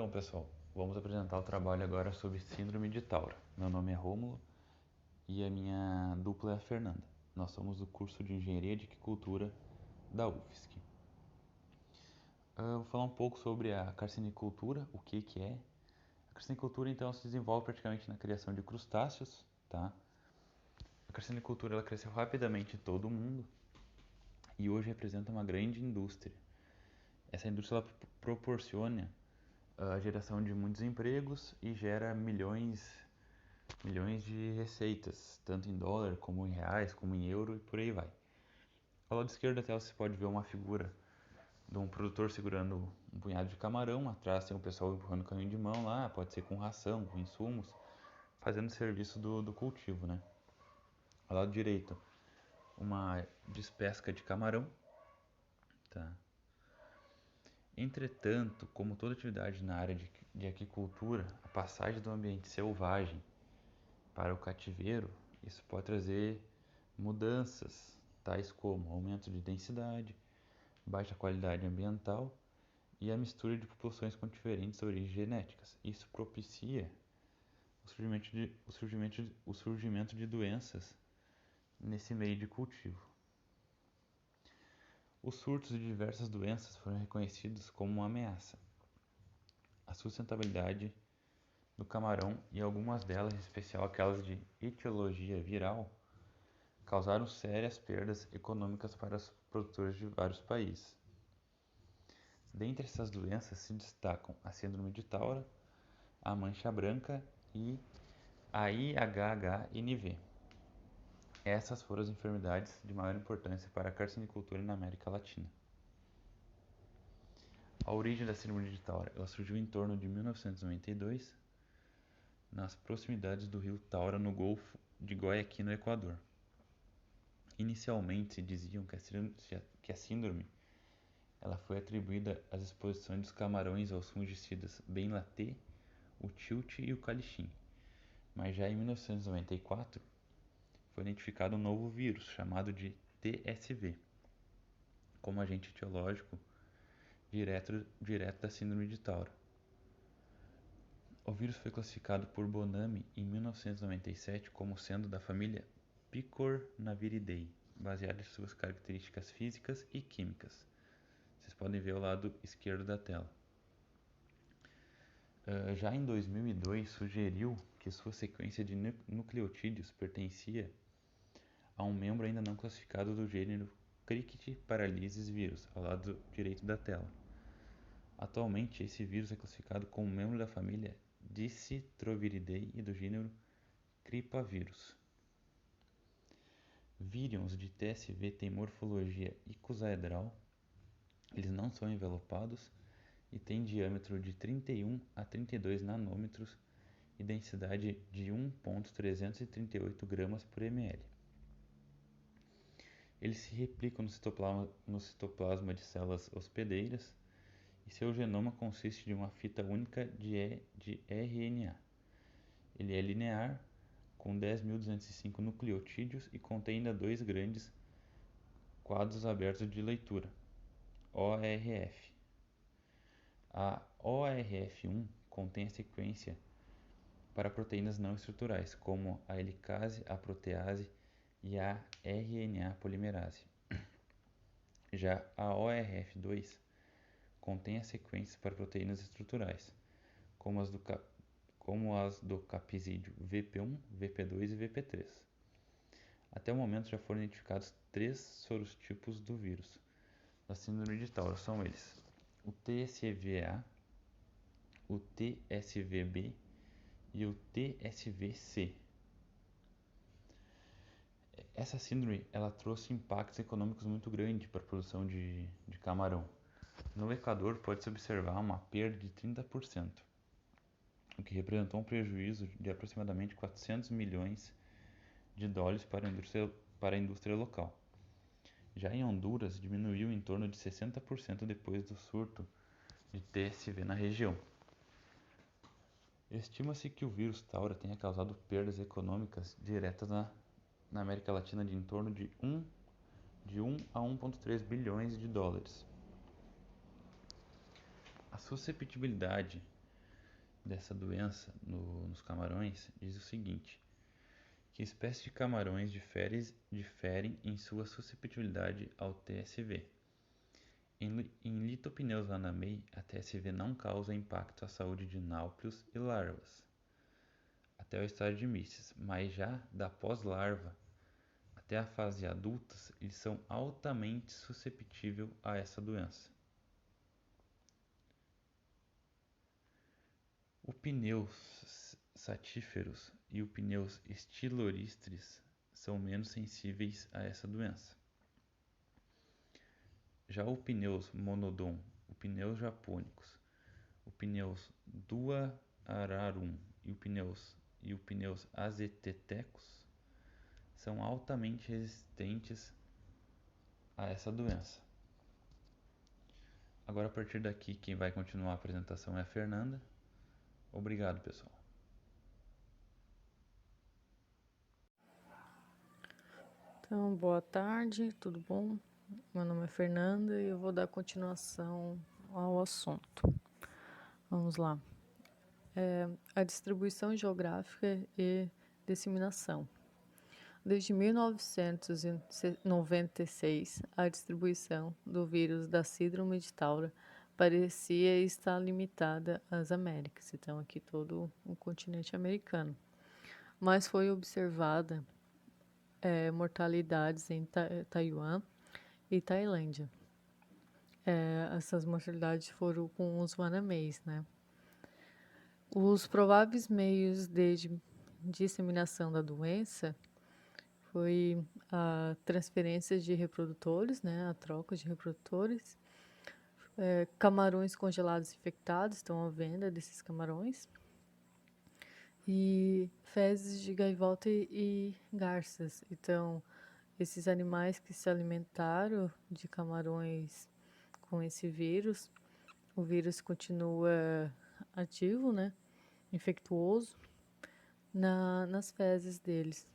Então, pessoal, vamos apresentar o trabalho agora sobre Síndrome de Taura. Meu nome é Rômulo e a minha dupla é a Fernanda. Nós somos do curso de Engenharia de Aquicultura da UFSC. Vou falar um pouco sobre a carcinicultura, o que é. A carcinicultura, então, se desenvolve praticamente na criação de crustáceos, tá? A carcinicultura ela cresceu rapidamente em todo o mundo e hoje representa uma grande indústria. Essa indústria ela proporciona a geração de muitos empregos e gera milhões de receitas, tanto em dólar, como em reais, como em euro e por aí vai. Ao lado esquerdo da tela você pode ver uma figura de um produtor segurando um punhado de camarão, atrás tem um pessoal empurrando caminho de mão lá, pode ser com ração, com insumos, fazendo o serviço do cultivo, né? Ao lado direito, uma despesca de camarão, tá? Entretanto, como toda atividade na área de aquicultura, a passagem do ambiente selvagem para o cativeiro, isso pode trazer mudanças, tais como aumento de densidade, baixa qualidade ambiental e a mistura de populações com diferentes origens genéticas. Isso propicia o surgimento de doenças nesse meio de cultivo. Os surtos de diversas doenças foram reconhecidos como uma ameaça à sustentabilidade do camarão e algumas delas, em especial aquelas de etiologia viral, causaram sérias perdas econômicas para os produtores de vários países. Dentre essas doenças se destacam a síndrome de Taura, a mancha branca e a IHHNV. Essas foram as enfermidades de maior importância para a carcinicultura na América Latina. A origem da síndrome de Taura ela surgiu em torno de 1992, nas proximidades do rio Taura, no Golfo de Guayaquil, no Equador. Inicialmente se diziam que a síndrome ela foi atribuída às exposições dos camarões aos fungicidas Benlate, o Tilt e o Calichin. Mas já em 1994 foi identificado um novo vírus chamado de TSV, como agente etiológico direto da síndrome de Taura. O vírus foi classificado por Bonami em 1997 como sendo da família Picornaviridae, baseado em suas características físicas e químicas. Vocês podem ver ao lado esquerdo da tela. Já em 2002 sugeriu que sua sequência de nucleotídeos pertencia a um membro ainda não classificado do gênero Cricket paralysis vírus, ao lado direito da tela. Atualmente, esse vírus é classificado como membro da família Dicitroviridae e do gênero Crypavírus. Vírions de TSV têm morfologia icosaedral, eles não são envelopados e têm diâmetro de 31 a 32 nanômetros e densidade de 1,338 gramas por ml. Eles se replicam no citoplasma de células hospedeiras e seu genoma consiste de uma fita única de RNA. Ele é linear, com 10.205 nucleotídeos e contém ainda dois grandes quadros abertos de leitura, ORF. A ORF1 contém a sequência para proteínas não estruturais, como a helicase, a protease e a RNA polimerase. Já a ORF2 contém as sequências para proteínas estruturais, como as do capsídeo VP1, VP2 e VP3. Até o momento já foram identificados 3 sorotipos do vírus da síndrome de Taura, são eles: o TSVA, o TSVB e o TSVC. Essa síndrome ela trouxe impactos econômicos muito grandes para a produção de camarão. No Equador pode-se observar uma perda de 30%, o que representou um prejuízo de aproximadamente 400 milhões de dólares para a indústria local. Já em Honduras diminuiu em torno de 60% depois do surto de TSV na região. Estima-se que o vírus Taura tenha causado perdas econômicas diretas na América Latina de em torno de 1 a 1,3 bilhões de dólares. A susceptibilidade dessa doença nos camarões diz o seguinte: que espécies de camarões diferem em sua suscetibilidade ao TSV. Em Lithopineus vanamei, a TSV não causa impacto à saúde de náuplios e larvas, até o estágio de míceis, mas já da pós-larva até a fase adultas, eles são altamente susceptíveis a essa doença. O pneus satíferos e o pneus styloristris são menos sensíveis a essa doença. Já o pneus monodon, o pneus japônicos, o pneus duararum e o pneus azetetecus são altamente resistentes a essa doença. Agora, a partir daqui, quem vai continuar a apresentação é a Fernanda. Obrigado, pessoal. Então, boa tarde, tudo bom? Meu nome é Fernanda e eu vou dar continuação ao assunto. Vamos lá. A distribuição geográfica e disseminação. Desde 1996, a distribuição do vírus da síndrome de Taura parecia estar limitada às Américas, então aqui todo o continente americano. Mas foi observada mortalidades em Taiwan e Tailândia. Essas mortalidades foram com os vanameis, né? Os prováveis meios de disseminação da doença foi a transferência de reprodutores, né? A troca de reprodutores. Camarões congelados infectados, estão à venda desses camarões. E fezes de gaivota e garças. Então, esses animais que se alimentaram de camarões com esse vírus, o vírus continua ativo, né? Infectuoso nas fezes deles.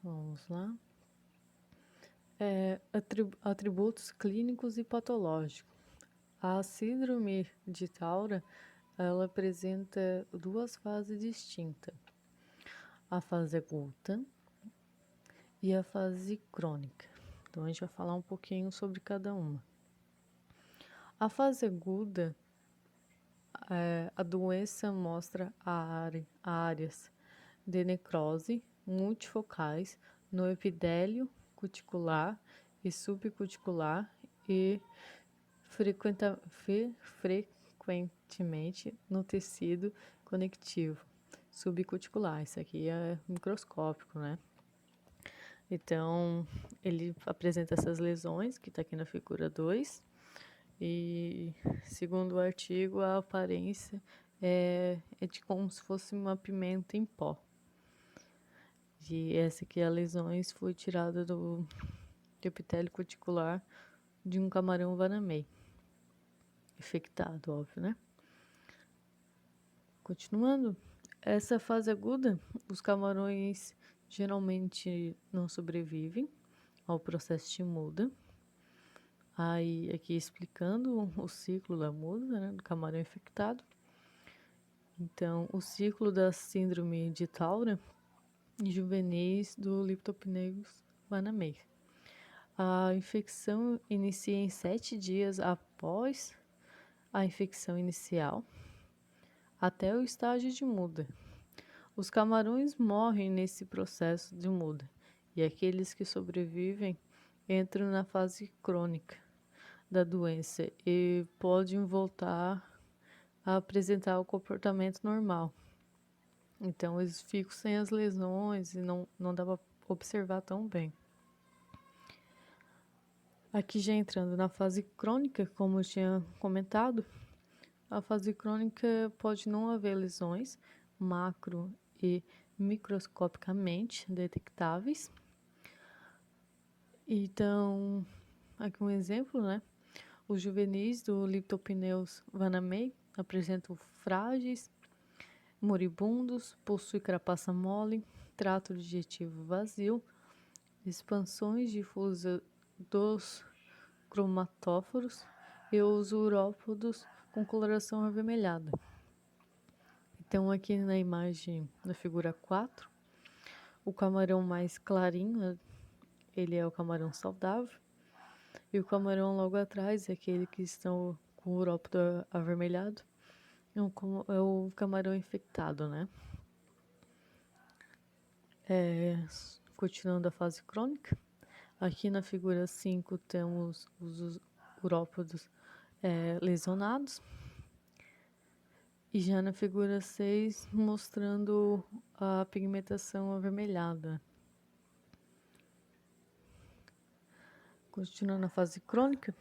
Vamos lá. Atributos clínicos e patológicos. A síndrome de Taura, ela apresenta duas fases distintas. A fase aguda e a fase crônica. Então, a gente vai falar um pouquinho sobre cada uma. A fase aguda, a doença mostra áreas de necrose multifocais no epitélio cuticular e subcuticular e frequentemente no tecido conectivo subcuticular. Isso aqui é microscópico, né? Então, ele apresenta essas lesões, que está aqui na figura 2, e, segundo o artigo, a aparência é de como se fosse uma pimenta em pó. E essa aqui, as lesões, foi tirada do epitélio cuticular de um camarão vanamei. Infectado, óbvio, né? Continuando, essa fase aguda, os camarões geralmente não sobrevivem ao processo de muda. Aí, aqui explicando o ciclo da muda, né, do camarão infectado. Então, o ciclo da síndrome de Taura e juvenis do Leptopneus vanamei. A infecção inicia em 7 dias após a infecção inicial, até o estágio de muda. Os camarões morrem nesse processo de muda, e aqueles que sobrevivem entram na fase crônica da doença e podem voltar a apresentar o comportamento normal. Então, eles ficam sem as lesões e não dá para observar tão bem. Aqui já entrando na fase crônica, como eu tinha comentado, a fase crônica pode não haver lesões macro e microscopicamente detectáveis. Então, aqui um exemplo, né? Os juvenis do Leptopneus vanamei apresentam frágeis, moribundos, possuem carapaça mole, trato digestivo vazio, expansões difusas dos cromatóforos e os urópodos com coloração avermelhada. Então, aqui na imagem, na figura 4, o camarão mais clarinho, ele é o camarão saudável, e o camarão logo atrás, aquele que estão com o urópito avermelhado, é o camarão infectado, né? Continuando a fase crônica, aqui na figura 5 temos os urópodos lesionados, e já na figura 6 mostrando a pigmentação avermelhada. Continuando a fase crônica,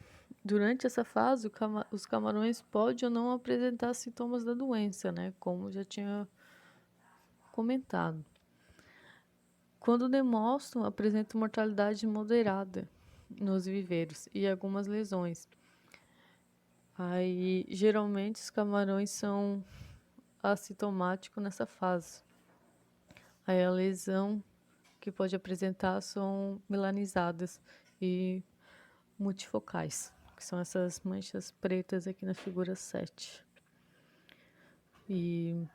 durante essa fase os camarões podem ou não apresentar sintomas da doença, né? Como já tinha comentado. Quando demonstram, apresentam mortalidade moderada nos viveiros e algumas lesões. Aí, geralmente, os camarões são assintomáticos nessa fase. Aí, a lesão que pode apresentar são melanizadas e multifocais, que são essas manchas pretas aqui na figura 7. E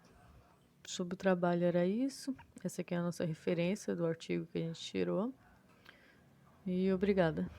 sobre o trabalho era isso. Essa aqui é a nossa referência do artigo que a gente tirou. E obrigada.